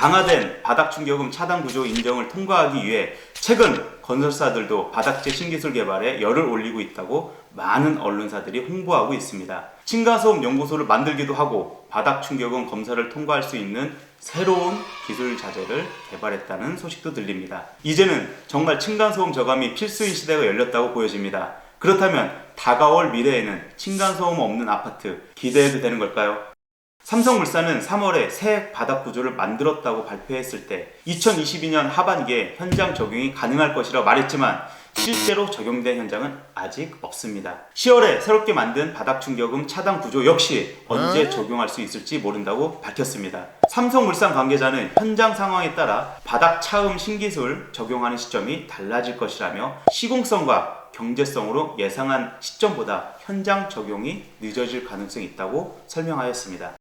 강화된 바닥 충격음 차단 구조 인정을 통과하기 위해 최근 건설사들도 바닥재 신기술 개발에 열을 올리고 있다고 많은 언론사들이 홍보하고 있습니다. 층간소음 연구소를 만들기도 하고 바닥 충격음 검사를 통과할 수 있는 새로운 기술 자재를 개발했다는 소식도 들립니다. 이제는 정말 층간소음 저감이 필수인 시대가 열렸다고 보여집니다. 그렇다면 다가올 미래에는 층간소음 없는 아파트 기대해도 되는 걸까요? 삼성물산은 3월에 새 바닥 구조를 만들었다고 발표했을 때 2022년 하반기에 현장 적용이 가능할 것이라고 말했지만 실제로 적용된 현장은 아직 없습니다. 10월에 새롭게 만든 바닥 충격음 차단 구조 역시 언제 적용할 수 있을지 모른다고 밝혔습니다. 삼성물산 관계자는 현장 상황에 따라 바닥 차음 신기술 적용하는 시점이 달라질 것이라며 시공성과 경제성으로 예상한 시점보다 현장 적용이 늦어질 가능성이 있다고 설명하였습니다.